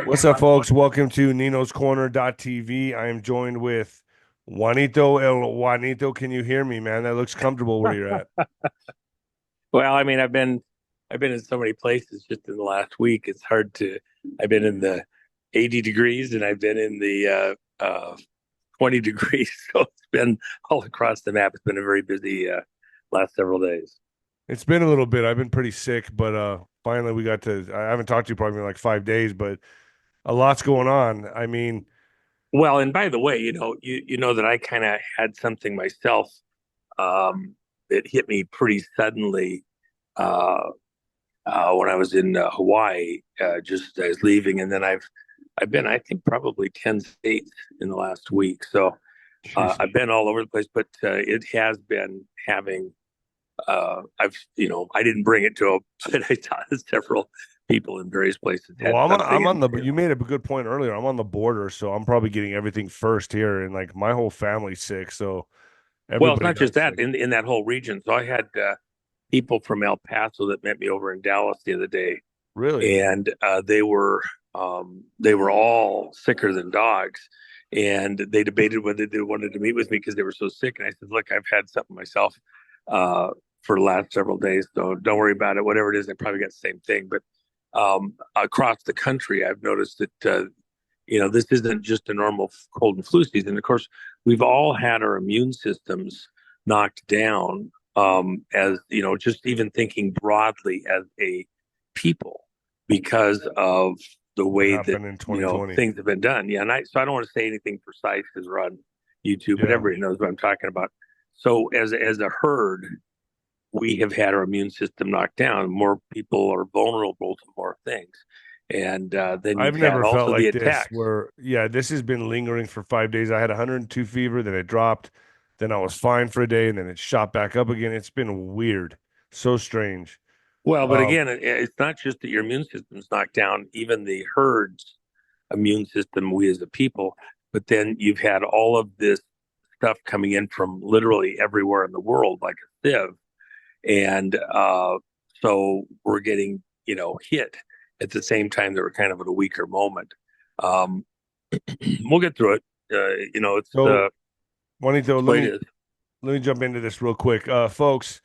What's up, folks? Welcome to Nino's Corner.tv. I am joined with Juanito Juanito. Can you hear me, man? That looks comfortable where you're at. Well, I mean, I've been in so many places just in the last week. It's hard to. I've been in the 80 degrees, and I've been in the 20 degrees. So it's been all across the map. It's been a very busy last several days. It's been a little bit. I've been pretty sick, but finally we got to. I haven't talked to you probably in like 5 days, but a lot's going on. I mean, Well, and by the way, you know that I kind of had something myself that hit me pretty suddenly when I was in Hawaii. Just I was leaving, and then I've been, I think, probably 10 states in the last week. So jeez. I've been all over the place, but it has been having. I didn't bring it to them, but I saw several people in various places Well, had I'm something. on the. You made a good point earlier. I'm on the border, so I'm probably getting everything first here, and like my whole family's sick, so Well, it's everybody not got just that sick. in that whole region. So I had people from El Paso that met me over in Dallas the other day, Really? and they were all sicker than dogs, and they debated whether they wanted to meet with me because they were so sick. And I said, "Look, I've had something myself uh, for the last several days, so don't worry about it. Whatever it is, I probably got the same thing." But across the country, I've noticed that this isn't just a normal cold and flu season. Of course, we've all had our immune systems knocked down, as just even thinking broadly as a people because of the What way that happened in 2020? things have been done. Yeah, and I don't want to say anything precise because we're on YouTube, but Yeah. everybody knows what I'm talking about. So as a herd, we have had our immune system knocked down. More people are vulnerable to more things, and then I've you've had never felt also the like this attacks. where, yeah, this has been lingering for 5 days. I had 102 fever, then it dropped, then I was fine for a day, and then it shot back up again. It's been weird. So strange. Well, but Um, again, it's not just that your immune system's knocked down, even the herd's immune system, we as a people, but then you've had all of this stuff coming in from literally everywhere in the world, like a sieve. And so we're getting, hit at the same time that we're kind of at a weaker moment. Um, we'll get through it. It's so Juanito, the way it is. let me jump into this real quick. Folks,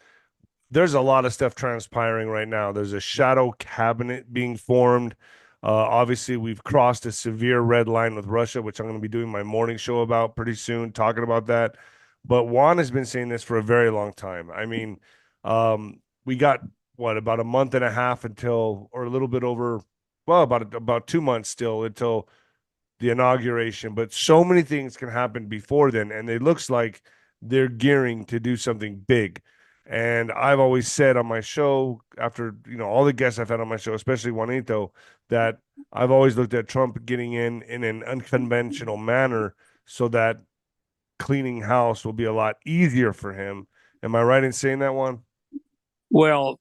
there's a lot of stuff transpiring right now. There's a shadow cabinet being formed. Obviously, we've crossed a severe red line with Russia, which I'm going to be doing my morning show about pretty soon, talking about that. But Juan has been saying this for a very long time. I mean, we got what about a month and a half until, or a little bit over, well, about 2 months still until the inauguration. But so many things can happen before then, and it looks like they're gearing to do something big. And I've always said on my show, after all the guests I've had on my show, especially Juanito, that I've always looked at Trump getting in an unconventional manner so that cleaning house will be a lot easier for him. Am I right in saying that one? Well,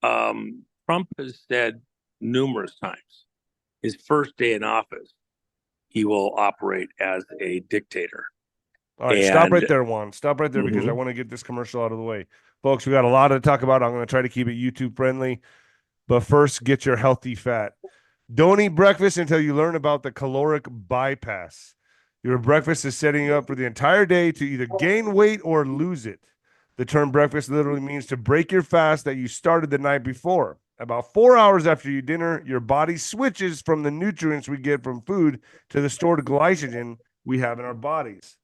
Trump has said numerous times his first day in office, he will operate as a dictator. All right, stop right And there, Juan. Stop right there because I mhm. want to get this commercial out of the way. Folks, we got a lot to talk about. I'm going to try to keep it YouTube friendly, but first, get your healthy fat. Don't eat breakfast until you learn about the caloric bypass. Your breakfast is setting you up for the entire day to either gain weight or lose it. The term breakfast literally means to break your fast that you started the night before. About 4 hours after you dinner, your body switches from the nutrients we get from food to the stored glycogen we have in our bodies.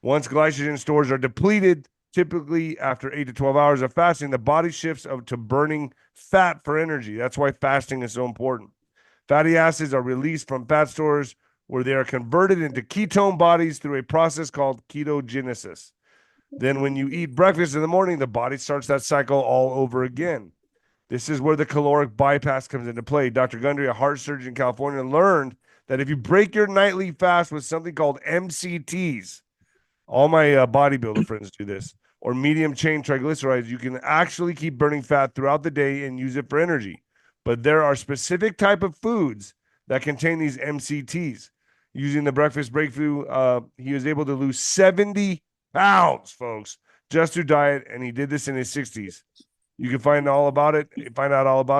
Once glycogen stores are depleted, typically after 8 to 12 hours of fasting, the body shifts to burning fat for energy. That's why fasting is so important. Fatty acids are released from fat stores where they are converted into ketone bodies through a process called ketogenesis. Then, when you eat breakfast in the morning, the body starts that cycle all over again. This is where the caloric bypass comes into play. Dr. Gundry, a heart surgeon in California, learned that if you break your nightly fast with something called MCTs, all my bodybuilder friends do this, or medium chain triglycerides, you can actually keep burning fat throughout the day and use it for energy. But there are specific type of foods that contain these MCTs. Using the breakfast breakthrough, he was able to lose 70 pounds, folks, just through diet, and he did this in his 60s. You can find out all about it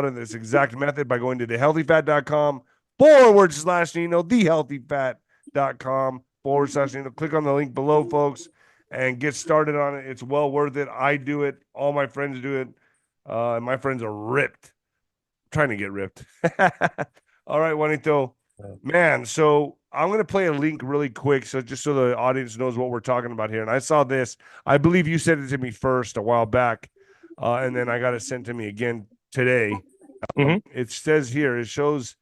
in this exact method by going to thehealthyfat.com /Nino, 𝗩healthyfat.com/Nino. Click on the link below, folks, and get started on it. It's well worth it. I do it. All my friends do it. And my friends are ripped. I'm trying to get ripped. All right, Juanito. Man, so I'm going to play a link really quick, so just so the audience knows what we're talking about here. And I saw this. I believe you sent it to me first a while back, and then I got it sent to me again today. It says here, it shows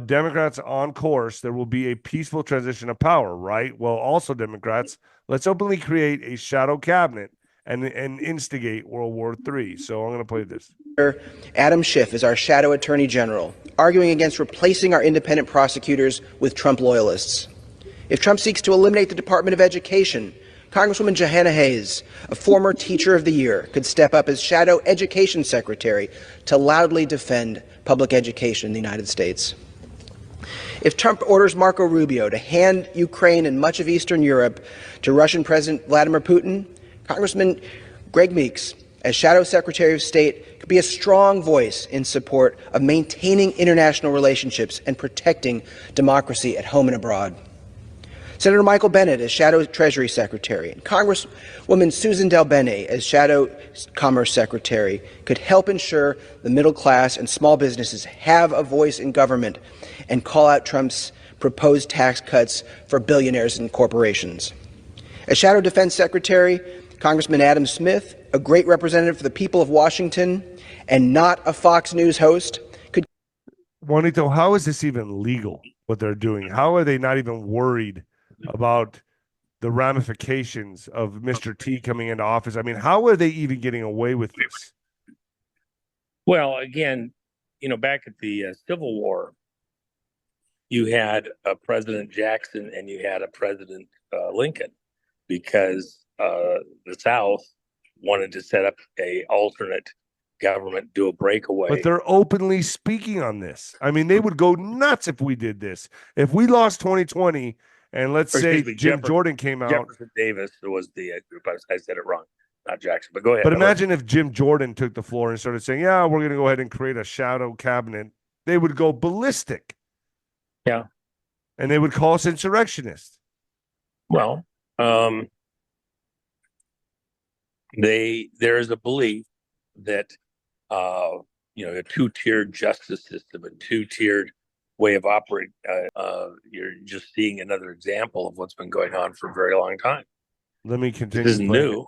Democrats on course. There will be a peaceful transition of power, right? Well, also Democrats, let's openly create a shadow cabinet and instigate World War III. So I'm going to play this. Adam Schiff is our shadow attorney general, arguing against replacing our independent prosecutors with Trump loyalists. If Trump seeks to eliminate the Department of Education, Congresswoman Jahana Hayes, a former Teacher of the Year, could step up as shadow education secretary to loudly defend public education in the United States. If Trump orders Marco Rubio to hand Ukraine and much of Eastern Europe to Russian President Vladimir Putin, Congressman Greg Meeks, as Shadow Secretary of State, could be a strong voice in support of maintaining international relationships and protecting democracy at home and abroad. Senator Michael Bennet as Shadow Treasury Secretary and Congresswoman Susan DelBene as Shadow Commerce Secretary could help ensure the middle class and small businesses have a voice in government and call out Trump's proposed tax cuts for billionaires and corporations. As Shadow Defense Secretary, Congressman Adam Smith, a great representative for the people of Washington and not a Fox News host, could... Juanito, how is this even legal, what they're doing? How are they not even worried about the ramifications of Mr. T coming into office? I mean, how are they even getting away with this? Well, again, back at the Civil War, you had a President Jackson and you had a President Lincoln, because the South wanted to set up a alternate government, do a breakaway. But they're openly speaking on this. I mean, they would go nuts if we did this. If we lost 2020 and let's say Jim Jordan came out. Jefferson Davis was the I said it wrong, not Jackson, but go ahead. But imagine if Jim Jordan took the floor and started saying, yeah, we're going to go ahead and create a shadow cabinet. They would go ballistic. Yeah. And they would call us insurrectionists. Well, there is a belief that a two-tiered justice system, a two-tiered way of operating, you're just seeing another example of what's been going on for a very long time. Let me continue. This is new.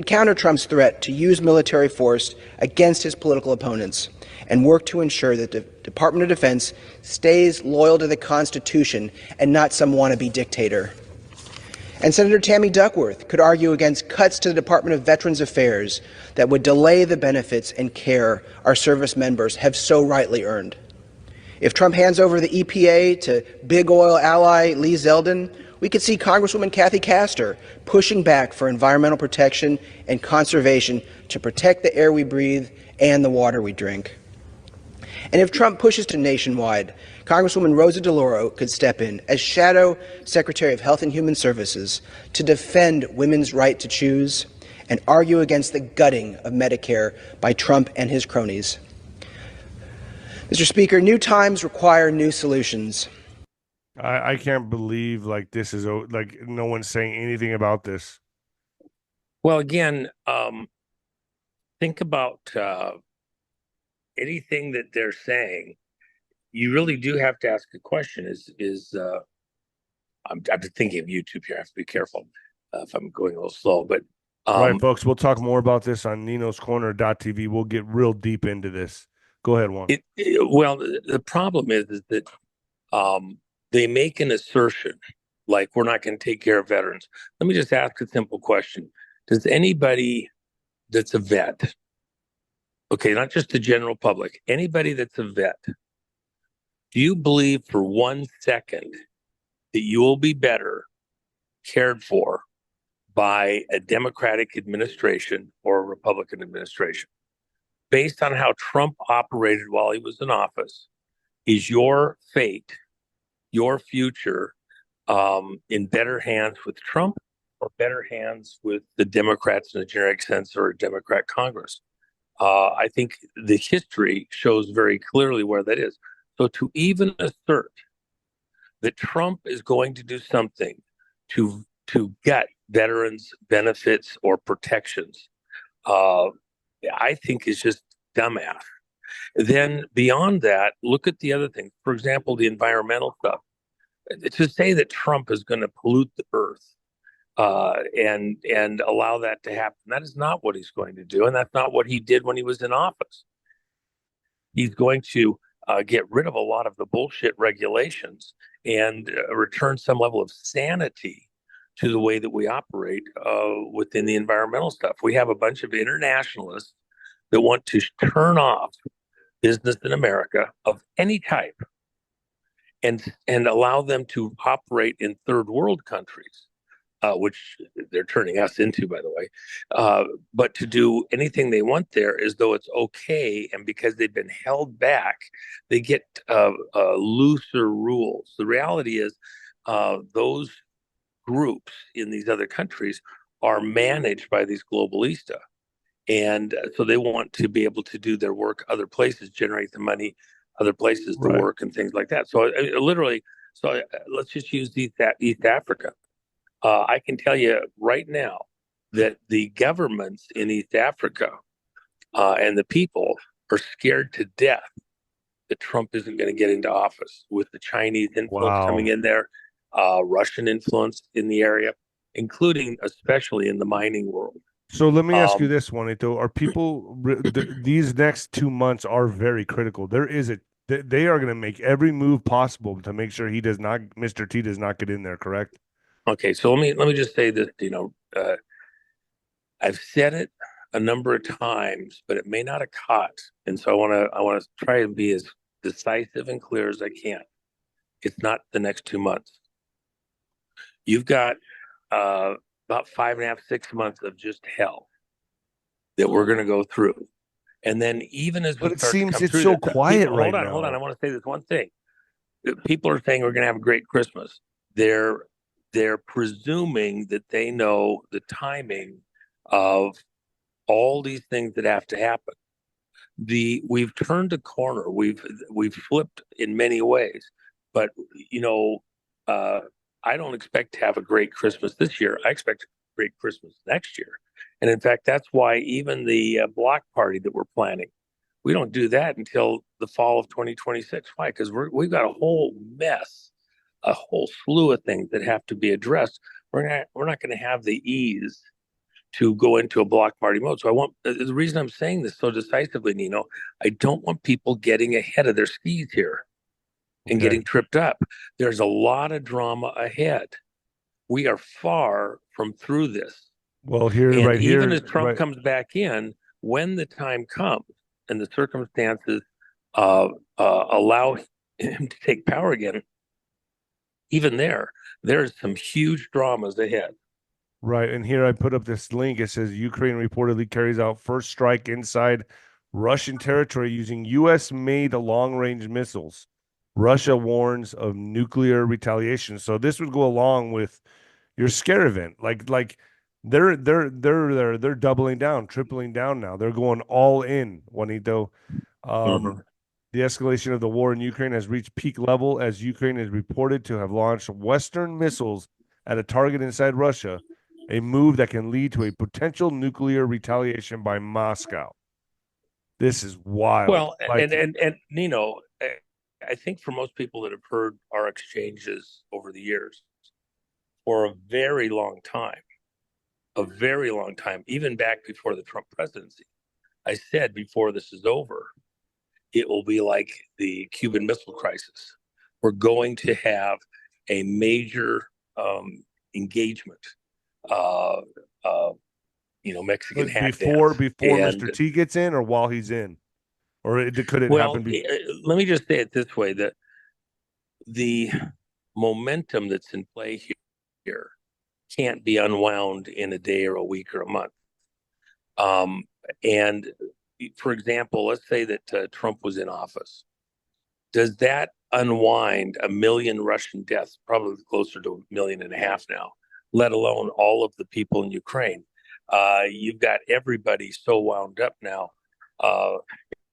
Counter Trump's threat to use military force against his political opponents and work to ensure that the Department of Defense stays loyal to the Constitution and not some wannabe dictator. And Senator Tammy Duckworth could argue against cuts to the Department of Veterans Affairs that would delay the benefits and care our service members have so rightly earned. If Trump hands over the EPA to big oil ally Lee Zeldin, we could see Congresswoman Kathy Castor pushing back for environmental protection and conservation to protect the air we breathe and the water we drink. And if Trump pushes to nationwide, Congresswoman Rosa DeLauro could step in as Shadow Secretary of Health and Human Services to defend women's right to choose and argue against the gutting of Medicare by Trump and his cronies. Mr. Speaker, new times require new solutions. I can't believe this is no one's saying anything about this. Well, again, think about anything that they're saying. You really do have to ask a question. I'm just thinking of YouTube here. I have to be careful if I'm going a little slow. But right, folks, we'll talk more about this on ninoscorner.tv. We'll get real deep into this. Go ahead, Juan. Well, the problem is that they make an assertion like we're not going to take care of veterans. Let me just ask a simple question. Does anybody that's a vet, okay, not just the general public, anybody that's a vet, do you believe for 1 second that you will be better cared for by a Democratic administration or a Republican administration? Based on how Trump operated while he was in office, is your fate, your future, in better hands with Trump or better hands with the Democrats in a generic sense or a Democrat Congress? I think the history shows very clearly where that is. So to even assert that Trump is going to do something to get veterans benefits or protections, I think is just dumbass. Then beyond that, look at the other things. For example, the environmental stuff. To say that Trump is going to pollute the earth and allow that to happen, that is not what he's going to do, and that's not what he did when he was in office. He's going to get rid of a lot of the bullshit regulations and return some level of sanity to the way that we operate within the environmental stuff. We have a bunch of internationalists that want to turn off business in America of any type and allow them to operate in third world countries, which they're turning us into, by the way. But to do anything they want there as though it's okay, and because they've been held back, they get looser rules. The reality is those groups in these other countries are managed by these globalistas. And so they want to be able to do their work other places, generate the money other places to work and things like that. So let's just use East Africa. I can tell you right now that the governments in East Africa and the people are scared to death that Trump isn't going to get into office, with the Chinese influence coming in there, Russian influence in the area, including especially in the mining world. So let me ask you this, Juanito. Are people these next 2 months are very critical? They are going to make every move possible to make sure Mr. T does not get in there, correct? Okay, so let me just say this, I've said it a number of times, but it may not have caught. And so I want to try and be as decisive and clear as I can. It's not the next 2 months. You've got about 5.5, 6 months of just hell that we're going to go through. And then even as we start to come through, it's so quiet right now. Hold on. I want to say this one thing. People are saying we're going to have a great Christmas. They're presuming that they know the timing of all these things that have to happen. We've turned a corner. We've flipped in many ways. But I don't expect to have a great Christmas this year. I expect a great Christmas next year. And in fact, that's why even the block party that we're planning, we don't do that until the fall of 2026. Why? Because we've got a whole mess, a whole slew of things that have to be addressed. We're not going to have the ease to go into a block party mode. So the reason I'm saying this so decisively, Nino, I don't want people getting ahead of their skis here and getting tripped up. There's a lot of drama ahead. We are far from through this. Well, even as Trump comes back in, when the time comes and the circumstances allow him to take power again, even there's some huge dramas ahead. Right. And here I put up this link. It says Ukraine reportedly carries out first strike inside Russian territory using U.S.-made long-range missiles. Russia warns of nuclear retaliation. So this would go along with your scare event. Like they're doubling down, tripling down now. They're going all in, Juanito. The escalation of the war in Ukraine has reached peak level as Ukraine is reported to have launched Western missiles at a target inside Russia, a move that can lead to a potential nuclear retaliation by Moscow. This is wild. Well, and Nino, I think for most people that have heard our exchanges over the years, for a very long time, even back before the Trump presidency, I said before this is over, it will be like the Cuban Missile Crisis. We're going to have a major engagement. Mexican hack before Mr. T gets in, or while he's in, or could it happen? Let me just say it this way: that the momentum that's in play here can't be unwound in a day or a week or a month. And for example, let's say that Trump was in office. Does that unwind 1 million Russian deaths, probably closer to 1.5 million now, let alone all of the people in Ukraine? You've got everybody so wound up now.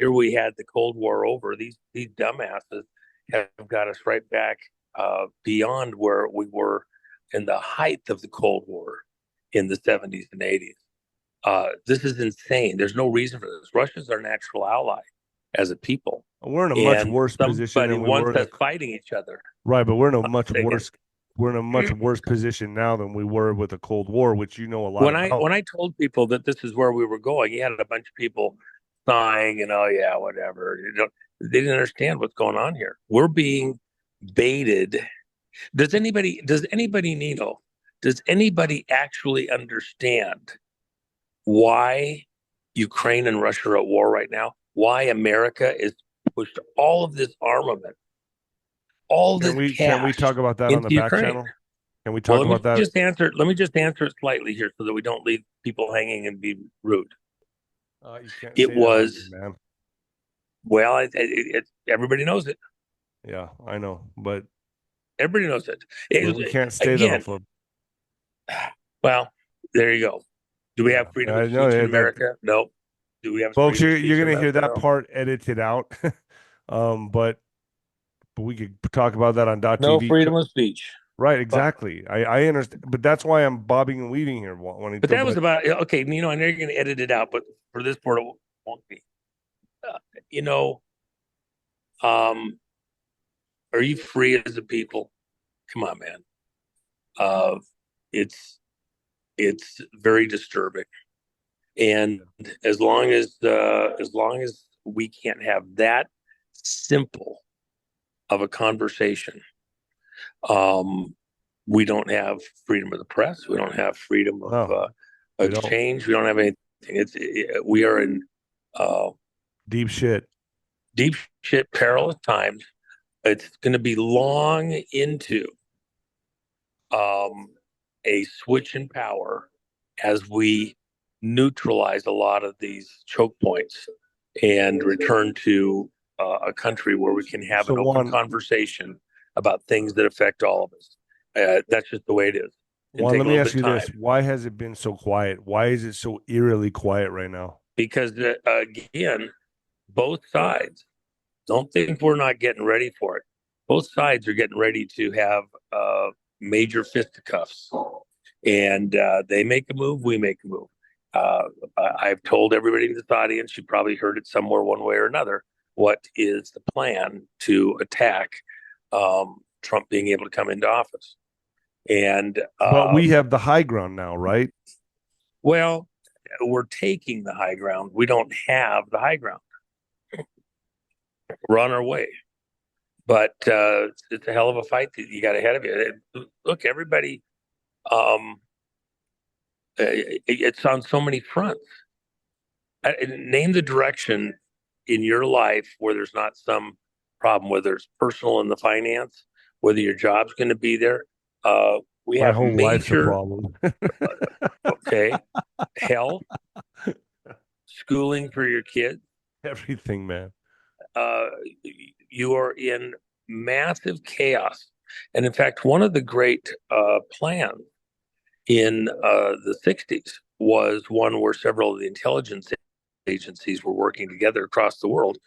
here we had the Cold War over. These dumbasses have got us right back beyond where we were in the height of the Cold War in the 70s and 80s. This is insane. There's no reason for this. Russia's our natural ally as a people. We're in a much worse position than we were. Somebody wants us fighting each other. Right, but we're in a much worse. We're in a much worse position now than we were with the Cold War, which you know a lot about. When I told people that this is where we were going, you had a bunch of people sighing and, oh yeah, whatever. They didn't understand what's going on here. We're being baited. Does anybody, Nino, does anybody actually understand why Ukraine and Russia are at war right now? Why America is pushed all of this armament, all this cash? Can we talk about that on the back channel? Can we talk about that? Let me just answer it slightly here so that we don't leave people hanging and be rude. You can't it say was, that, man. Well, everybody knows it. Yeah, I know, but everybody knows it. We can't stay that off. Well, there you go. Do we have freedom of speech in America? No. Do we have folks? You're going to hear that part edited out, but we could talk about that on .tv. No freedom of speech. Right, exactly. I understand, but that's why I'm bobbing and weaving here. But that was about okay. Nino, I know you're going to edit it out, but for this part, it won't be. Are you free as a people? Come on, man. It's very disturbing, and as long as we can't have that simple of a conversation, we don't have freedom of the press. We don't have freedom of exchange. We don't have anything. We are in deep shit, perilous times. It's going to be long into a switch in power as we neutralize a lot of these choke points and return to a country where we can have an open conversation about things that affect all of us. That's just the way it is. Juan, let me ask you this. Why has it been so quiet? Why is it so eerily quiet right now? Because, again, both sides don't think we're not getting ready for it. Both sides are getting ready to have major fisticuffs. And they make a move, we make a move. I've told everybody in this audience, you probably heard it somewhere one way or another, what is the plan to attack Trump being able to come into office. And but we have the high ground now, right? Well, we're taking the high ground. We don't have the high ground. We're on our way. But it's a hell of a fight that you got ahead of you. Look, everybody, it's on so many fronts. Name the direction in your life where there's not some problem, whether it's personal in the finance, whether your job's going to be there. We have whole life's a major problem. Okay, health, schooling for your kids, everything, man. You are in massive chaos, and in fact, one of the great plans in the 60s was one where several of the intelligence agencies were working together across the world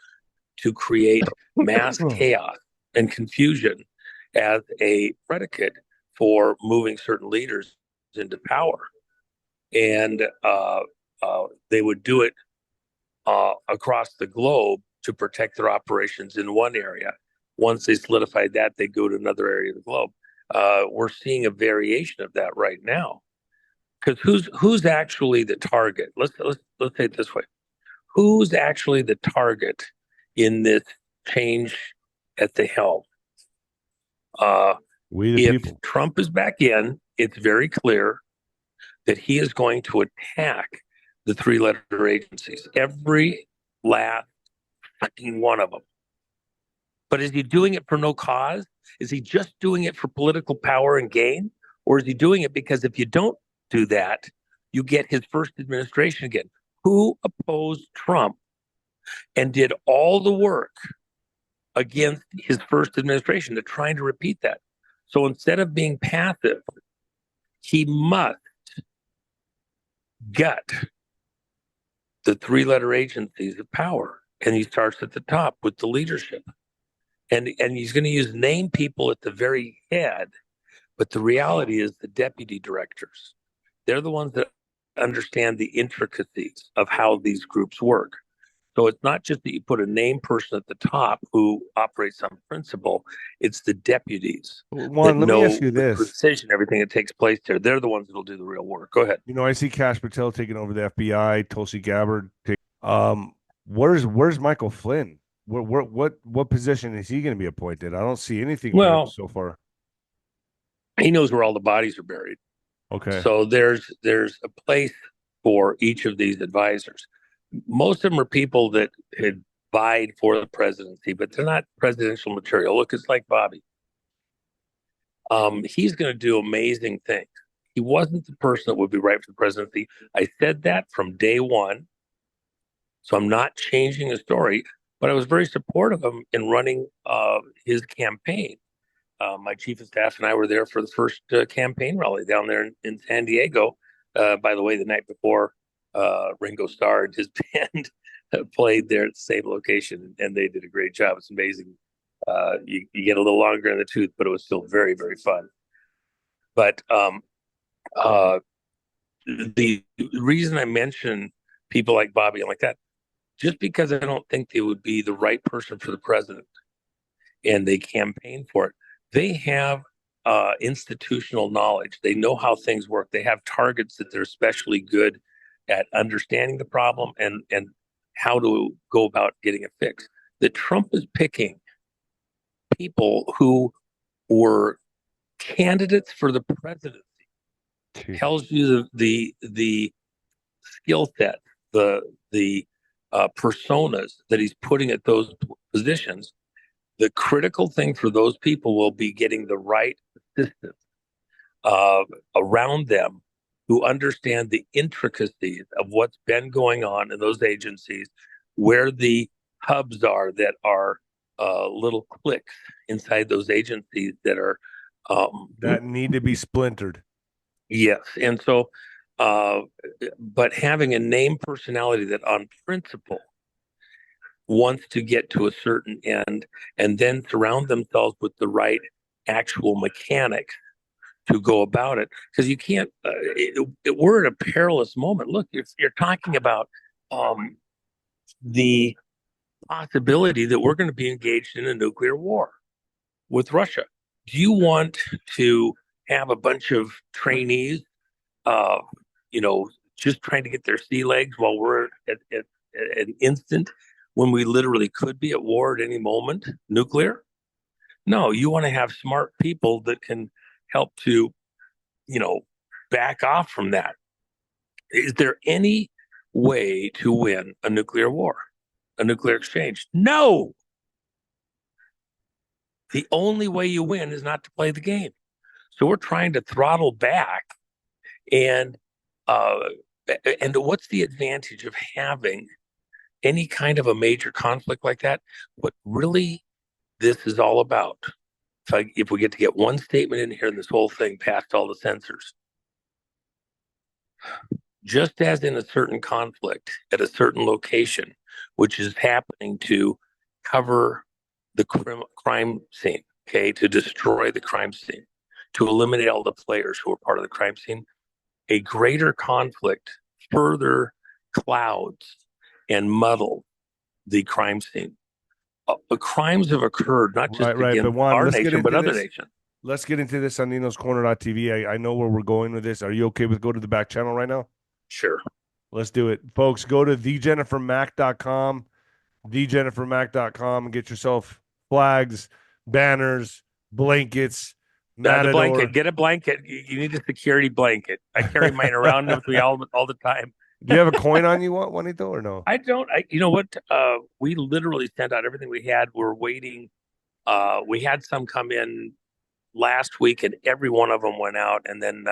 to create mass chaos and confusion as a predicate for moving certain leaders into power. And they would do it across the globe to protect their operations in one area. Once they solidified that, they go to another area of the globe. We're seeing a variation of that right now. Because who's actually the target? Let's say it this way. Who's actually the target in this change at the helm? We the if people. Trump is back in, it's very clear that he is going to attack the three-letter agencies, every last fucking one of them. But is he doing it for no cause? Is he just doing it for political power and gain? Or is he doing it because if you don't do that, you get his first administration again? Who opposed Trump and did all the work against his first administration? They're trying to repeat that. So instead of being passive, he must gut the three-letter agencies of power. and he starts at the top with the leadership. And he's going to use name people at the very head, but the reality is the deputy directors. They're the ones that understand the intricacies of how these groups work. So it's not just that you put a name person at the top who operates on principle, it's the deputies Juan, that let me ask know you with this. precision everything that takes place there. They're the ones that'll do the real work. Go ahead. You know, I see 𝗏𝗃𝗃 taking over the FBI, 𝗪𝚻 Gabbard. Where's Michael Flynn? What position is he going to be appointed? I don't see anything for him Well, so far. he knows where all the bodies are buried. Okay. So there's a place for each of these advisors. Most of them are people that had vied for the presidency, but they're not presidential material. Look, it's like Bobby. He's going to do amazing things. He wasn't the person that would be right for the presidency. I said that from day one. So I'm not changing the story, but I was very supportive of him in running his campaign. My chief of staff and I were there for the first campaign rally down there in San Diego. By the way, the night before, Ringo Starr and his band played there at the same location, and they did a great job. It's amazing. You get a little longer in the tooth, but it was still very, very fun. But the reason I mention people like Bobby and like that, just because I don't think they would be the right person for the president and they campaign for it, they have institutional knowledge. They know how things work. They have targets that they're especially good at understanding the problem and how to go about getting it fixed. That Trump is picking people who were candidates for the presidency tells you the skill set, the personas that he's putting at those positions. The critical thing for those people will be getting the right assistants around them who understand the intricacies of what's been going on in those agencies, where the hubs are that are little cliques inside those agencies that are that need to be splintered. Yes. And so, but having a name personality that on principle wants to get to a certain end and then surround themselves with the right actual mechanics to go about it. Because you can't, we're at a perilous moment. Look, you're talking about the possibility that we're going to be engaged in a nuclear war with Russia. Do you want to have a bunch of trainees, just trying to get their sea legs while we're at an instant when we literally could be at war at any moment, nuclear? No, you want to have smart people that can help to, back off from that. Is there any way to win a nuclear war, a nuclear exchange? No. The only way you win is not to play the game. So we're trying to throttle back, and what's the advantage of having any kind of a major conflict like that? What really this is all about, if we get to get one statement in here and this whole thing past all the censors, just as in a certain conflict at a certain location, which is happening to cover the crime scene, okay, to destroy the crime scene, to eliminate all the players who are part of the crime scene, a greater conflict further clouds and muddle the crime scene. Crimes have occurred not just against Juan, our nation, but other nations. Let's get into this on Nino's Corner.tv. I know where we're going with this. Are you okay with go to the back channel right now? Sure. Let's do it. Folks, go to 𝗃𝗏𝗃𝗃.com, 𝗃𝗏𝗃𝗃.com, and get yourself flags, banners, blankets, The blanket. Get a blanket. You need a security blanket. I carry mine around with me all the time. Do you have a coin on you, Juanito, or no? I don't. You know what? We literally sent out everything we had. We're waiting. We had some come in last week, and every one of them went out. And then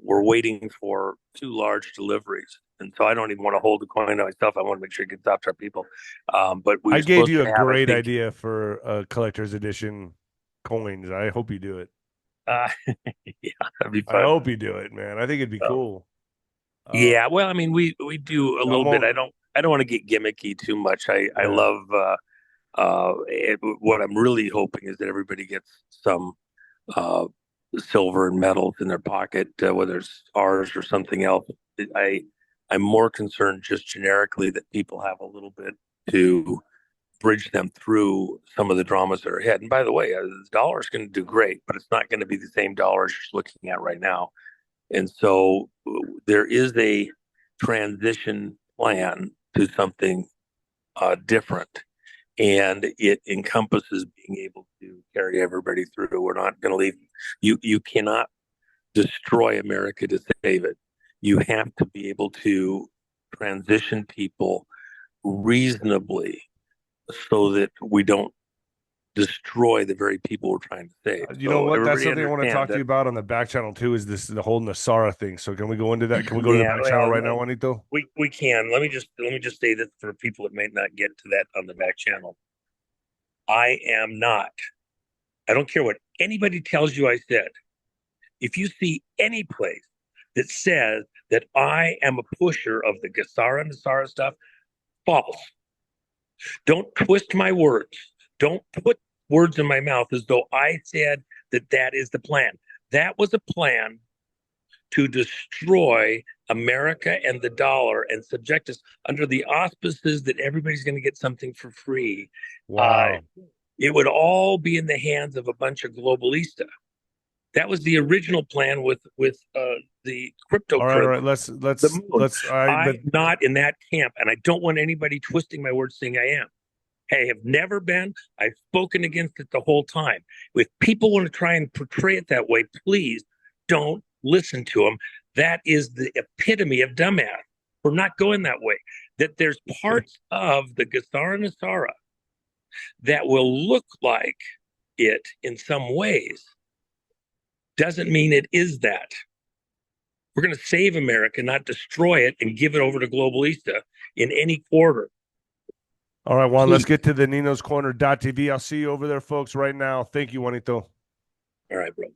we're waiting for 2 large deliveries. And so I don't even want to hold the coin myself. I want to make sure it gets out to our people. But I gave you a great idea for a collector's edition coins. I hope you do it. Yeah, that'd be fun. I hope you do it, man. I think it'd be cool. Yeah, well, I mean, we do a little bit. I don't want to get gimmicky too much. I love what I'm really hoping is that everybody gets some silver and medals in their pocket, whether it's ours or something else. I'm more concerned just generically that people have a little bit to bridge them through some of the dramas that are ahead. And by the way, the dollar is going to do great, but it's not going to be the same dollars you're looking at right now. And so there is a transition plan to something different. And it encompasses being able to carry everybody through. We're not going to leave. You cannot destroy America to save it. You have to be able to transition people reasonably so that we don't destroy the very people we're trying to save. You know what? That's something I want to talk to you about on the back channel too. Is the whole 𝗧𝗏 thing? So can we go into that? Can we go to the back channel right now, Juanito? We can. Let me just say this for people that may not get to that on the back channel. I am not. I don't care what anybody tells you I said. If you see any place that says that I am a pusher of the 𝗧𝗏 stuff, false. Don't twist my words. Don't put words in my mouth as though I said that that is the plan. That was a plan to destroy America and the dollar and subject us under the auspices that everybody's going to get something for free. Wow. It would all be in the hands of a bunch of 𝗀𝗶𝗱𝗲. That was the original plan with the crypto. All right. Let's. I'm not in that camp, and I don't want anybody twisting my words saying I am. I have never been. I've spoken against it the whole time. If people want to try and portray it that way, please don't listen to them. That is the epitome of dumbass. We're not going that way. That there's parts of the 𝗧𝗏 that will look like it in some ways doesn't mean it is that. We're going to save America, not destroy it and give it over to 𝗀𝗶𝗱𝗲 in any quarter. All right, Juan, let's get to the Nino's Corner.tv. I'll see you over there, folks, right now. Thank you, Juanito. All right, bro.